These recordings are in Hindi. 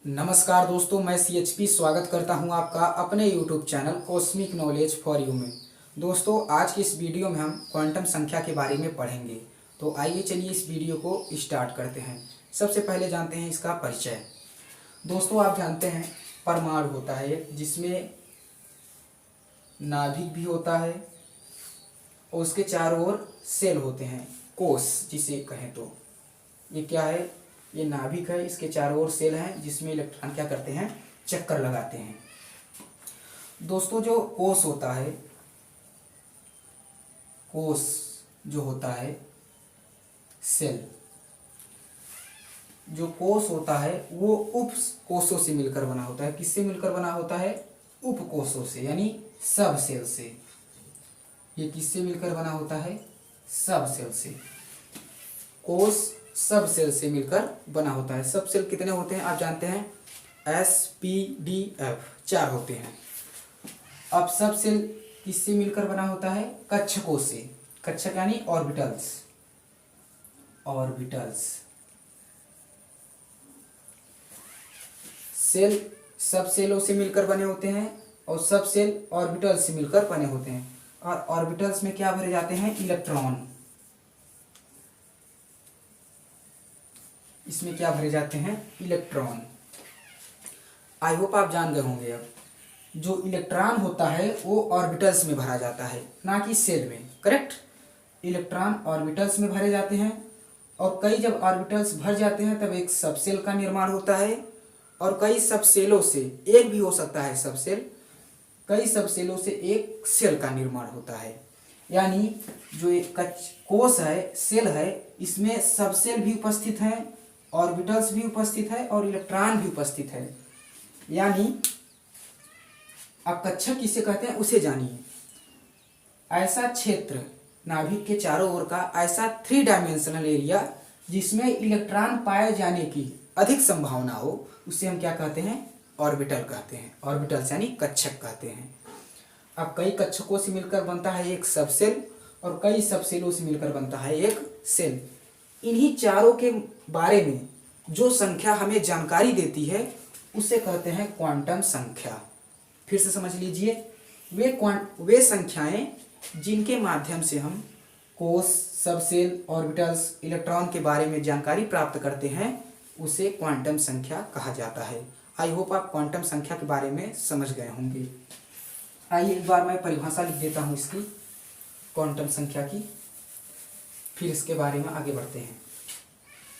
नमस्कार दोस्तों, मैं CHP स्वागत करता हूं आपका अपने YouTube channel cosmic knowledge for you में। दोस्तों, आज की इस वीडियो में हम क्वांटम संख्या के बारे में पढ़ेंगे। तो आइए चलिए इस वीडियो को स्टार्ट करते हैं। सबसे पहले जानते हैं इसका परिचय। दोस्तों, आप जानते हैं परमाणु होता है जिसमें नाभिक भी होता है और उसके चारों ओर सेल होते हैं, कोष जिसे कहें तो। ये क्या है? ये नाभिक है, इसके चारों ओर सेल हैं जिसमें इलेक्ट्रॉन क्या करते हैं, चक्कर लगाते हैं। दोस्तों, जो कोष होता है, कोष जो होता है सेल, जो कोष होता है वो उप कोषों से मिलकर बना होता है। किससे मिलकर बना होता है? उप कोषों से, यानी सब सेल से। ये किससे मिलकर बना होता है? सब सेल से। कोष सब सेल से मिलकर बना होता है। सब सेल कितने होते हैं आप जानते हैं? SPDF 4 होते हैं। अब सब सेल किससे मिलकर बना होता है? कक्षकों से। कक्षक यानी ऑर्बिटल्स। ऑर्बिटल्स सेल सब सेलों से मिलकर बने होते हैं और सब सेल ऑर्बिटल्स से मिलकर बने होते हैं। और ऑर्बिटल्स में क्या भरे जाते हैं? इलेक्ट्रॉन। इसमें क्या भरे जाते हैं? इलेक्ट्रॉन। आई होप आप जान गए होंगे। अब जो इलेक्ट्रॉन होता है वो ऑर्बिटल्स में भरा जाता है, ना कि सेल में। करेक्ट? इलेक्ट्रॉन ऑर्बिटल्स में भरे जाते हैं और कई जब ऑर्बिटल्स भर जाते हैं तब एक सबसेल का निर्माण होता है। और कई सबसेलों से, एक भी हो सकता है सबसेल, कई सबसेलों से एक सेल का निर्माण होता है। यानी जो एक कोष है, सेल है, इसमें सबसेल भी उपस्थित हैं, ऑर्बिटल्स भी उपस्थित है और इलेक्ट्रॉन भी उपस्थित है। यानी अब कक्षक किसे कहते हैं उसे जानिए। ऐसा क्षेत्र नाभिक के चारों ओर का ऐसा 3 डायमेंशनल एरिया जिसमें इलेक्ट्रॉन पाए जाने की अधिक संभावना हो, उसे हम क्या कहते हैं? ऑर्बिटल कहते हैं। ऑर्बिटल्स यानी कक्षक कहते हैं। अब कई कक्षकों से मिलकर बनता है एक सबसेल और कई सबसेलों से मिलकर बनता है एक सेल। इन्हीं चारों के बारे में जो संख्या हमें जानकारी देती है उसे कहते हैं क्वांटम संख्या। फिर से समझ लीजिए, वे संख्याएं जिनके माध्यम से हम कोष, सबसेल, ऑर्बिटल्स, इलेक्ट्रॉन के बारे में जानकारी प्राप्त करते हैं उसे क्वांटम संख्या कहा जाता है। आई होप आप क्वांटम संख्या के बारे में समझ गए होंगे। आइए एक बार मैं परिभाषा लिख देता हूँ इसकी, क्वांटम संख्या की, फिर इसके बारे में आगे बढ़ते हैं।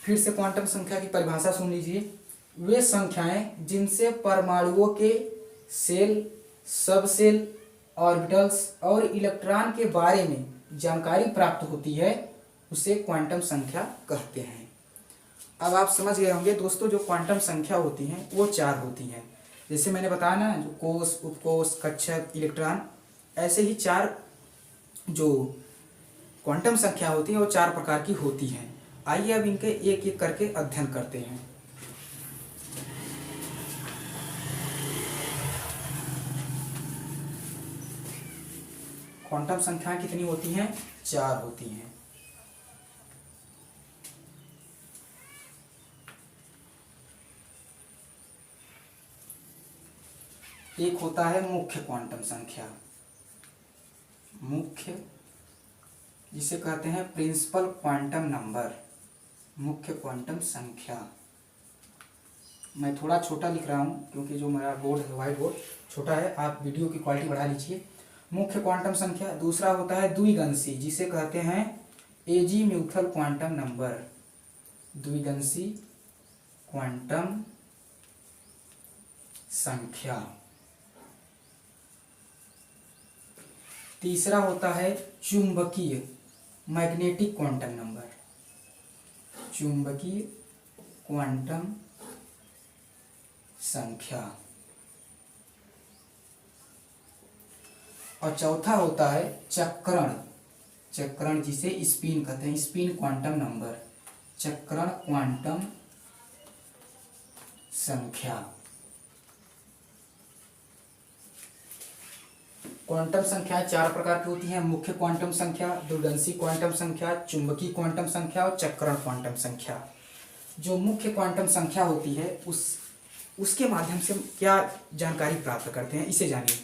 फिर से क्वांटम संख्या की परिभाषा सुन लीजिए। वे संख्याएं जिनसे परमाणुओं के सेल, सबसेल, ऑर्बिटल्स और इलेक्ट्रॉन के बारे में जानकारी प्राप्त होती है उसे क्वांटम संख्या कहते हैं। अब आप समझ गए होंगे दोस्तों, जो क्वांटम संख्या होती हैं वो 4 होती हैं। जैसे मैंने बताया ना, जो कोष, उपकोष, कक्षक, इलेक्ट्रॉन, ऐसे ही 4 जो क्वांटम संख्या होती है वो 4 प्रकार की होती हैं। आइए अब इनके एक एक करके अध्ययन करते हैं। क्वांटम संख्याएं कितनी होती हैं? 4 होती हैं। एक होता है मुख्य क्वांटम संख्या। मुख्य, जिसे कहते हैं प्रिंसिपल क्वांटम नंबर, मुख्य क्वांटम संख्या। मैं थोड़ा छोटा लिख रहा हूँ क्योंकि जो मेरा बोर्ड है, व्हाइट बोर्ड, छोटा है। आप वीडियो की क्वालिटी बढ़ा लीजिए। मुख्य क्वांटम संख्या। दूसरा होता है द्विगंशी, जिसे कहते हैं एजीम्यूथल क्वांटम नंबर, द्विगंशी क्वांटम संख्या। तीसरा होता है चुंबकीय, मैग्नेटिक क्वांटम नंबर, चुंबकीय क्वांटम संख्या। और चौथा होता है चक्रण, चक्रण जिसे स्पिन कहते हैं, स्पिन क्वांटम नंबर, चक्रण क्वांटम संख्या। क्वांटम संख्या 4 प्रकार की होती हैं। मुख्य क्वांटम संख्या, द्विगंशी क्वांटम संख्या, चुंबकीय क्वांटम संख्या और चक्रण क्वांटम संख्या। जो मुख्य क्वांटम संख्या होती है उसके माध्यम से हम क्या जानकारी प्राप्त करते हैं, इसे जानिए।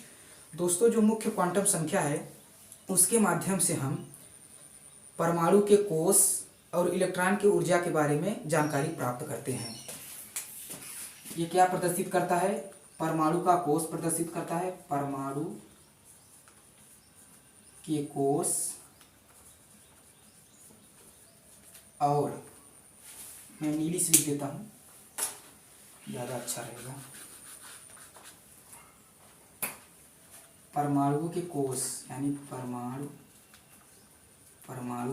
दोस्तों, जो मुख्य क्वांटम संख्या है उसके माध्यम से हम परमाणु के कोष और इलेक्ट्रॉन की ऊर्जा के बारे में जानकारी प्राप्त करते हैं। ये क्या प्रदर्शित करता है? परमाणु का कोष प्रदर्शित करता है, परमाणु के कोष और मैं नीली से लिख देता हूँ, ज़्यादा अच्छा रहेगा। परमाणु के कोष यानी परमाणु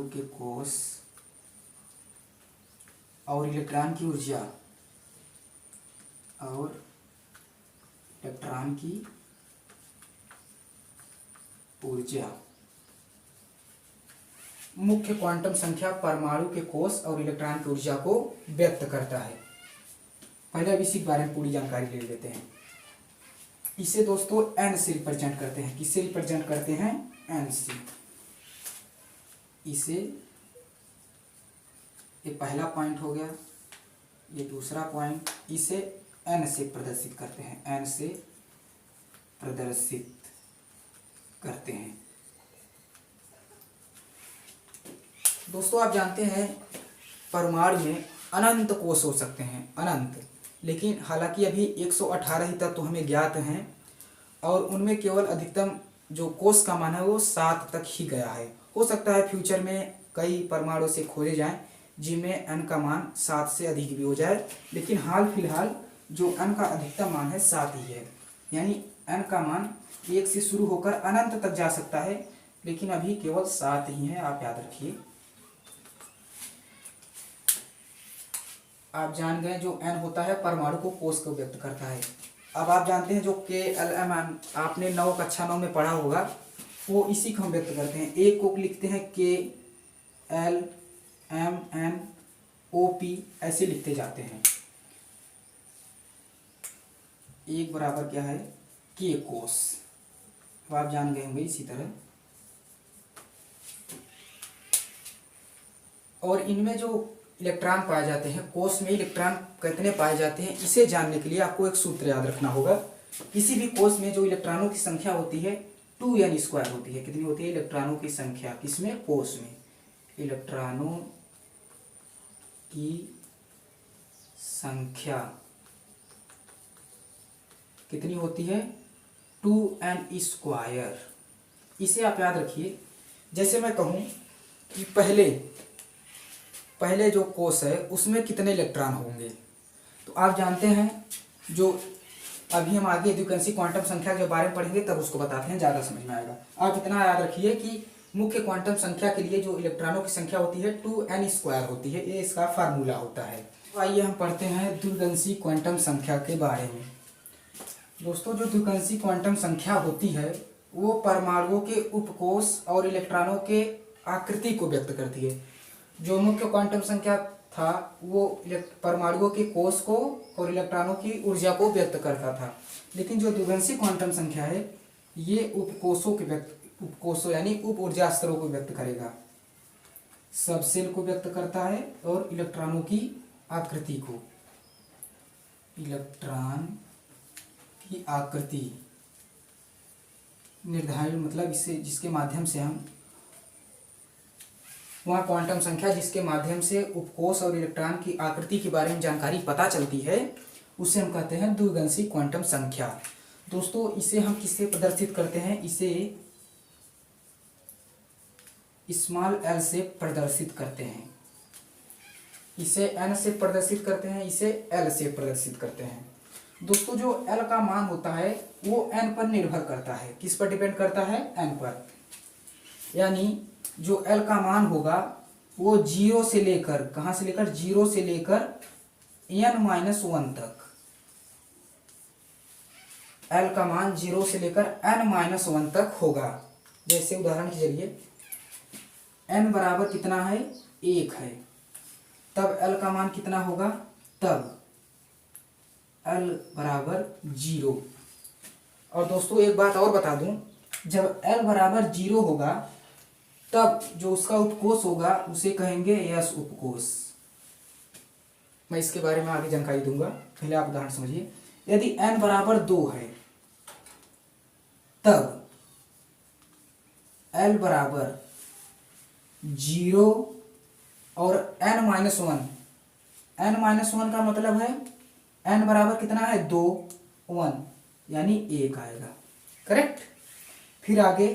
के कोष और इलेक्ट्रॉन की ऊर्जा मुख्य क्वांटम संख्या परमाणु के कोष और इलेक्ट्रॉन की ऊर्जा को व्यक्त करता है। पहले अब इसी के बारे में पूरी जानकारी ले लेते हैं। इसे दोस्तों एन से रिप्रेजेंट करते हैं। किससे रिप्रेजेंट करते हैं? एन से। इसे, ये पहला पॉइंट हो गया, ये दूसरा पॉइंट, इसे एन से प्रदर्शित करते हैं, एन से प्रदर्शित करते हैं। दोस्तों, आप जानते हैं परमाणु में अनंत कोष हो सकते हैं, अनंत। लेकिन हालांकि अभी 118 ही तत्व हमें ज्ञात हैं और उनमें केवल अधिकतम जो कोष का मान है वो 7 तक ही गया है। हो सकता है फ्यूचर में कई परमाणु से खोजे जाएं जिनमें एन का मान 7 से अधिक भी हो जाए, लेकिन हाल फिलहाल जो एन का अधिकतम मान है 7 ही है। यानी एन का मान 1 से शुरू होकर अनंत तक जा सकता है, लेकिन अभी केवल 7 ही है, आप याद रखिए। आप जान गए जो एन होता है परमाणु को कोष को व्यक्त करता है। अब आप जानते हैं जो KLM आपने 9 कक्षा 9 में पढ़ा होगा, वो इसी को हम व्यक्त करते हैं। एक को लिखते हैं KLMNOP, ऐसे लिखते जाते हैं। एक बराबर क्या है? K कोष। अब आप जान गए होंगे इसी तरह। और इनमें जो इलेक्ट्रॉन पाए जाते हैं, कोष में इलेक्ट्रॉन कितने पाए जाते हैं, इसे जानने के लिए आपको एक सूत्र याद रखना होगा। किसी भी कोष में जो इलेक्ट्रॉनों की संख्या होती है 2n² होती है। कितनी होती है इलेक्ट्रॉनों की संख्या? किसमें? कोष में। इलेक्ट्रॉनों की संख्या कितनी होती है? 2n²। इसे आप याद रखिए। जैसे मैं कहूँ कि पहले जो कोष है उसमें कितने इलेक्ट्रॉन होंगे, तो आप जानते हैं जो अभी हम आगे द्विकंशी क्वांटम संख्या के बारे में पढ़ेंगे तब उसको बताते हैं, ज़्यादा समझ में आएगा। आप इतना याद रखिए कि मुख्य क्वांटम संख्या के लिए जो इलेक्ट्रॉनों की संख्या होती है 2n² होती है, ये इसका फार्मूला होता है। तो आइए हम पढ़ते हैं द्विकंशी क्वांटम संख्या के बारे में। दोस्तों, जो द्विकंशी क्वांटम संख्या होती है वो परमाणुओं के उपकोष और इलेक्ट्रॉनों के आकृति को व्यक्त करती है। जो मुख्य क्वांटम संख्या था वो परमाणुओं के कोष को और इलेक्ट्रॉनों की ऊर्जा को व्यक्त करता था, लेकिन जो द्विकंशी क्वांटम संख्या है ये उपकोषों यानी उप ऊर्जा स्तरों को व्यक्त करेगा। सबसेल को व्यक्त करता है और इलेक्ट्रॉनों की आकृति को, इलेक्ट्रॉन की आकृति निर्धारण, मतलब इससे जिसके माध्यम से हम वहाँ क्वांटम संख्या जिसके माध्यम से उपकोष और इलेक्ट्रॉन की आकृति के बारे में जानकारी पता चलती है उसे हम कहते हैं द्विकंशी क्वांटम संख्या। दोस्तों, इसे हम किससे प्रदर्शित करते हैं? इसे स्मॉल l से प्रदर्शित करते हैं, इसे n से प्रदर्शित करते हैं, इसे l से प्रदर्शित करते हैं। दोस्तों, जो l का मान होता है वो n पर निर्भर करता है। किस पर डिपेंड करता है? n पर। यानी जो l का मान होगा वो 0 से लेकर, कहाँ से लेकर? 0 से लेकर n-1 तक। l का मान 0 से लेकर n-1 तक होगा। जैसे उदाहरण के जरिए n बराबर कितना है? 1 है, तब l का मान कितना होगा? तब l बराबर 0। और दोस्तों, एक बात और बता दूं, जब l बराबर 0 होगा तब जो उसका उपकोष होगा उसे कहेंगे यस उपकोष। मैं इसके बारे में आगे जानकारी दूंगा, पहले आप उदाहरण समझिए। यदि n बराबर 2 है तब l बराबर 0 और n-1, n-1 का मतलब है n बराबर कितना है 2, 1 यानी 1 आएगा, करेक्ट। फिर आगे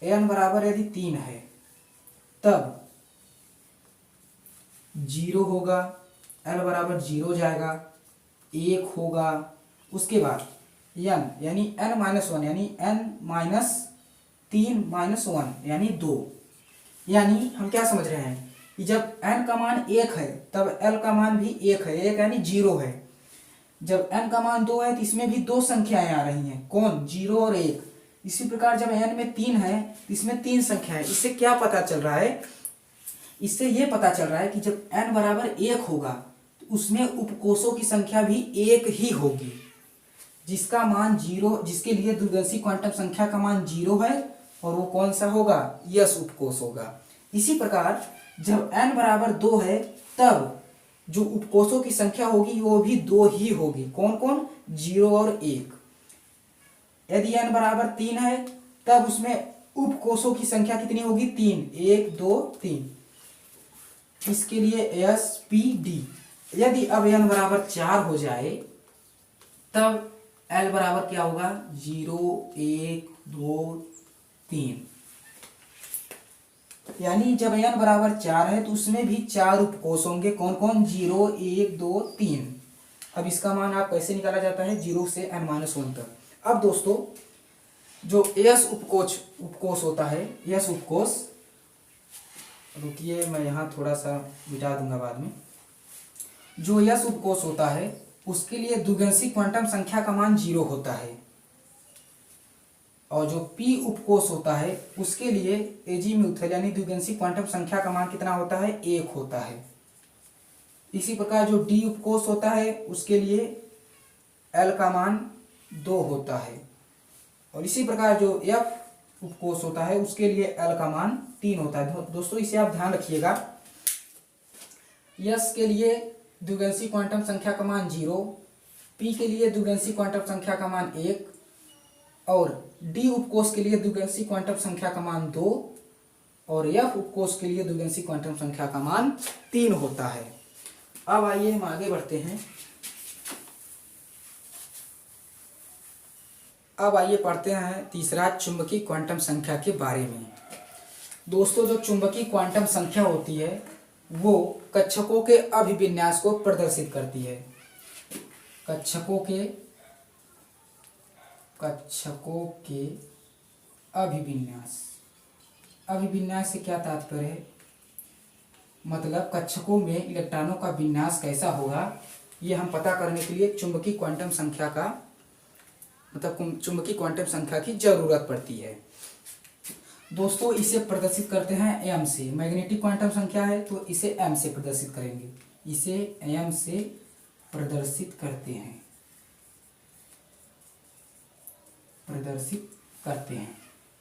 n बराबर यदि 3 है तब 0 होगा, l बराबर 0 जाएगा, 1 होगा, उसके बाद n यानी n-1 यानी n-3-1 यानी 2। यानी हम क्या समझ रहे हैं कि जब n का मान 1 है तब l का मान भी 1 है, 1 यानी 0 है। जब n का मान 2 है तो इसमें भी दो संख्याएं आ रही हैं, कौन, 0 और 1। इसी प्रकार जब n में 3 है तो इसमें 3 संख्या है। इससे क्या पता चल रहा है, इससे ये पता चल रहा है कि जब n बराबर 1 होगा तो उसमें उपकोषों की संख्या भी 1 ही होगी, जिसका मान 0, जिसके लिए द्विगंशी क्वांटम संख्या का मान 0 है और वो कौन सा होगा, यस उपकोष होगा। इसी प्रकार जब n बराबर 2 है तब जो उपकोषों की संख्या होगी वो भी 2 ही होगी, कौन कौन, 0 और 1। यदि n बराबर 3 है तब उसमें उपकोषों की संख्या कितनी होगी, 3, 1 2 3। इसके लिए एस पी डी। यदि अब n बराबर 4 हो जाए तब l बराबर क्या होगा, 0 1 2 3। यानी जब n बराबर 4 है तो उसमें भी 4 उपकोष होंगे, कौन कौन, 0 1 2 3। अब इसका मान आप कैसे निकाला जाता है, 0 से n-1 तक। अब दोस्तों जो यस उपकोष होता है, यस उपकोष, रुकिए मैं यहाँ थोड़ा सा मिटा दूंगा बाद में। जो यस उपकोष होता है उसके लिए द्विगंशी क्वांटम संख्या का मान 0 होता है, और जो पी उपकोष होता है उसके लिए एजीम्यूथल यानी द्विगंशी क्वांटम संख्या का मान कितना होता है, 1 होता है। इसी प्रकार जो डी उपकोष होता है उसके लिए एल का मान 2 होता है, और इसी प्रकार जो एफ उपकोष होता है उसके लिए एल का मान 3 होता है। दोस्तों इसे आप ध्यान रखिएगा, यस के लिए द्विगंशी क्वांटम संख्या का मान 0, पी के लिए द्विगंशी क्वांटम संख्या का मान 1, और डी उपकोष के लिए द्विगंशी क्वांटम संख्या का मान 2, और एफ उपकोष के लिए द्विगंशी क्वांटम संख्या का मान 3 होता है। अब आइए हम आगे बढ़ते हैं। अब आइए पढ़ते हैं तीसरा, चुंबकीय क्वांटम संख्या के बारे में। दोस्तों जो चुंबकीय क्वांटम संख्या होती है वो कक्षकों के अभिविन्यास को प्रदर्शित करती है। कक्षकों के अभिविन्यास, अभिविन्यास से क्या तात्पर्य है, मतलब कक्षकों में इलेक्ट्रॉनों का विन्यास कैसा होगा, ये हम पता करने के लिए चुंबकीय क्वांटम संख्या का मतलब चुंबकीय क्वांटम संख्या की जरूरत पड़ती है। दोस्तों इसे प्रदर्शित करते हैं एम से। मैग्नेटिक क्वांटम संख्या है तो इसे एम से प्रदर्शित करेंगे, इसे एम से प्रदर्शित करते हैं,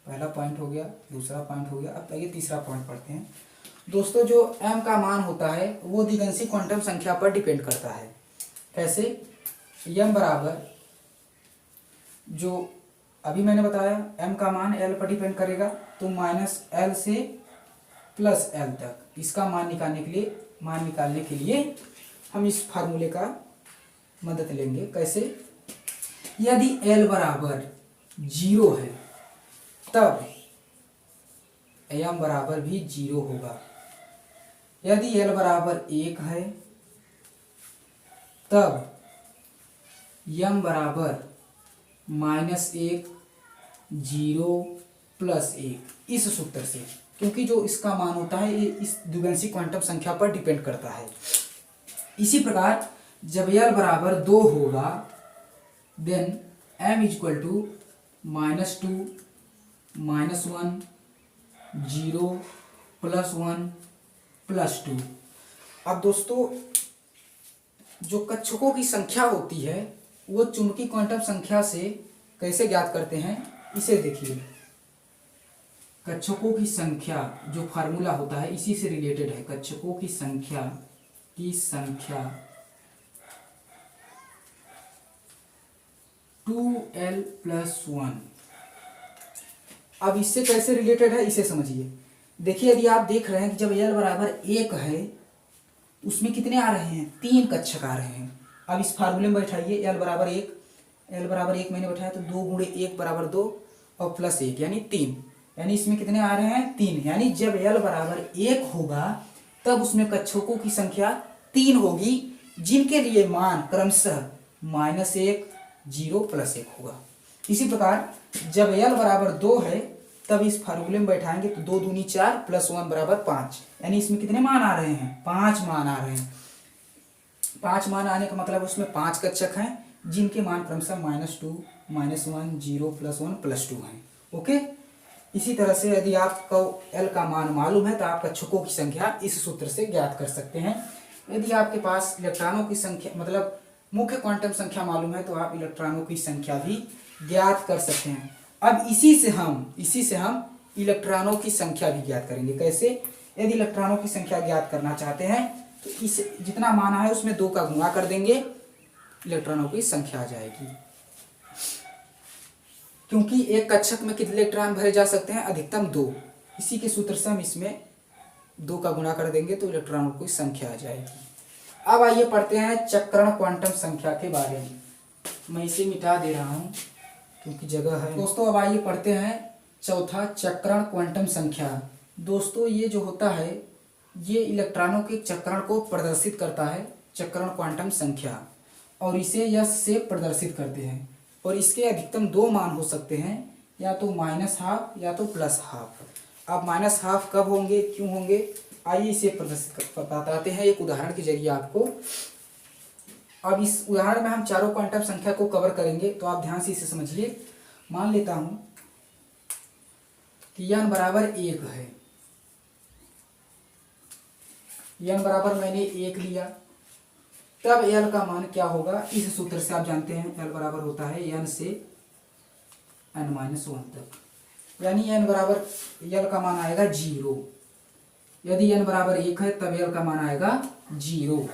पहला पॉइंट हो गया, दूसरा पॉइंट हो गया। अब आइए तीसरा पॉइंट पढ़ते हैं। दोस्तों जो m का मान होता है वो द्विगंशी क्वांटम संख्या पर डिपेंड करता है। कैसे, m बराबर, जो अभी मैंने बताया m का मान l पर डिपेंड करेगा, तो -l से +l तक इसका मान निकालने के लिए हम इस फार्मूले का मदद लेंगे। कैसे, यदि l बराबर 0 है तब m बराबर भी 0 होगा। यदि l बराबर 1 है तब m बराबर -1 0 +1, इस सूत्र से, क्योंकि जो इसका मान होता है ये इस द्विगंशी क्वांटम संख्या पर डिपेंड करता है। इसी प्रकार जब l बराबर 2 होगा देन m = -2 -1 0 +1 +2। अब दोस्तों जो कक्षकों की संख्या होती है वो चुंबकीय क्वांटम संख्या से कैसे ज्ञात करते हैं, इसे देखिए। कक्षकों की संख्या जो फार्मूला होता है इसी से रिलेटेड है। कक्षकों की संख्या 2l+1। अब इससे कैसे रिलेटेड है इसे समझिए। देखिए यदि आप देख रहे हैं कि जब l बराबर 1 है उसमें कितने आ रहे हैं, 3 कक्षक आ रहे हैं। अब इस फार्मूले में बैठाइए, l बराबर 1 मैंने बैठाया तो 2 गुणे 1 बराबर 2 और प्लस 1 यानी 3, यानी इसमें कितने आ रहे हैं, 3। यानी जब l बराबर 1 होगा तब उसमें कक्षकों की संख्या 3 होगी, जिनके लिए मान क्रमशः -1, 0, +1 होगा। इसी प्रकार जब l बराबर 2 है तब इस फार्मूले में बैठाएंगे तो 2 दूनी 4 +1 बराबर 5, यानी इसमें कितने मान आ रहे हैं, 5 मान आ रहे हैं। 5 मान आने का मतलब उसमें 5 कक्षक हैं, जिनके मान क्रमशः -2, -1, 0, +1, +2 हैं। ओके। इसी तरह से यदि आपको l का मान मालूम है तो आप कक्षकों की संख्या इस सूत्र से ज्ञात कर सकते हैं। यदि आपके पास इलेक्ट्रॉनों की संख्या मतलब मुख्य क्वांटम संख्या मालूम है तो आप इलेक्ट्रॉनों की संख्या भी ज्ञात कर सकते हैं। अब इसी से हम इलेक्ट्रॉनों की संख्या भी ज्ञात करेंगे। कैसे? यदि इलेक्ट्रॉनों की संख्या ज्ञात करना चाहते हैं तो इस जितना मान है उसमें 2 का गुणा कर देंगे, इलेक्ट्रॉनों की संख्या आ जाएगी। क्योंकि एक कक्षक में कितने इलेक्ट्रॉन भरे जा सकते हैं, अधिकतम 2। इसी के सूत्र से हम इसमें 2 का गुणा कर देंगे तो इलेक्ट्रॉनों की संख्या आ जाएगी। अब आइए पढ़ते हैं चक्रण क्वांटम संख्या के बारे में। मैं इसे मिटा दे रहा हूं क्योंकि जगह है। दोस्तों अब आइए पढ़ते हैं चौथा चक्रण क्वांटम संख्या। दोस्तों ये जो होता है ये इलेक्ट्रॉनों के चक्रण को प्रदर्शित करता है, चक्रण क्वांटम संख्या, और इसे यश से प्रदर्शित करते हैं। और इसके अधिकतम 2 मान हो सकते हैं, या तो -12 या तो +12। अब -12 कब होंगे, क्यों होंगे, आइए इसे प्रदर्शित बताते हैं एक उदाहरण के जरिए आपको। अब इस उदाहरण में हम चारों क्वांटम संख्या को कवर करेंगे, तो आप ध्यान से इसे समझिए। मान लेता हूं कि n बराबर 1 है, n बराबर मैंने 1 लिया, तब l का मान क्या होगा, इस सूत्र से आप जानते हैं l बराबर होता है n से n-1 तक, यानी n बराबर l का मान आएगा 0। यदि n बराबर 1 है तब l का मान आएगा 0,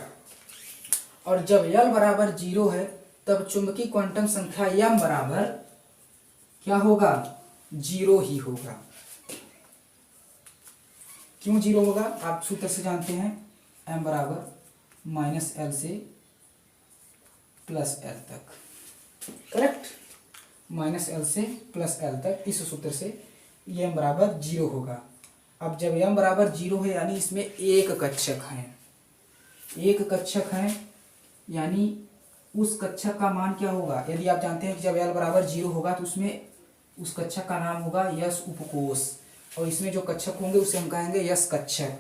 और जब l बराबर 0 है तब चुंबकीय क्वांटम संख्या m बराबर क्या होगा, 0 ही होगा। क्यों 0 होगा, आप सूत्र से जानते हैं, m बराबर -l से +l तक, करेक्ट, -l से +l तक, इस सूत्र से m बराबर 0 होगा। अब जब m बराबर 0 है यानी इसमें एक कक्षक है, यानी उस कक्षक का मान क्या होगा, यदि आप जानते हैं कि जब l बराबर 0 होगा तो उसमें उस कक्षक का नाम होगा यश उपकोष, और इसमें जो कक्षक होंगे उसे हम कहेंगे यश कक्षक।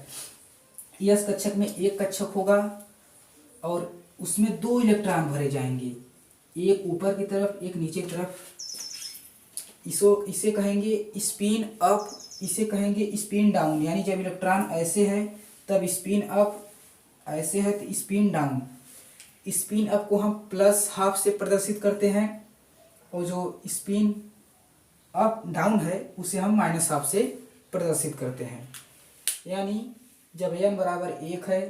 यश कक्षक में एक कक्षक होगा और उसमें 2 इलेक्ट्रॉन भरे जाएंगे, एक ऊपर की तरफ एक नीचे की तरफ। इसे कहेंगे स्पिन अप, इसे कहेंगे स्पिन डाउन, यानी जब इलेक्ट्रॉन ऐसे है तब स्पिन अप, ऐसे है तो स्पिन डाउन। स्पिन अप को हम +12 से प्रदर्शित करते हैं, और जो स्पिन अप डाउन है उसे हम -12 से प्रदर्शित करते हैं। यानी जब n बराबर 1 है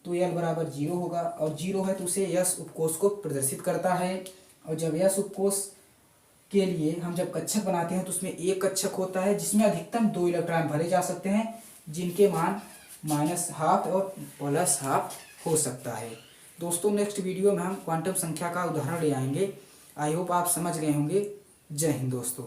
तो l बराबर 0 होगा, और 0 है तो उसे यश उपकोष को प्रदर्शित करता है। और जब यश उपकोष के लिए हम जब कक्षक बनाते हैं तो उसमें एक कक्षक होता है जिसमें अधिकतम 2 इलेक्ट्रॉन भरे जा सकते हैं, जिनके मान -12 और +12 हो सकता है। दोस्तों नेक्स्ट वीडियो में हम क्वांटम संख्या का उदाहरण ले आएंगे। आई होप आप समझ गए होंगे। जय हिंद दोस्तों।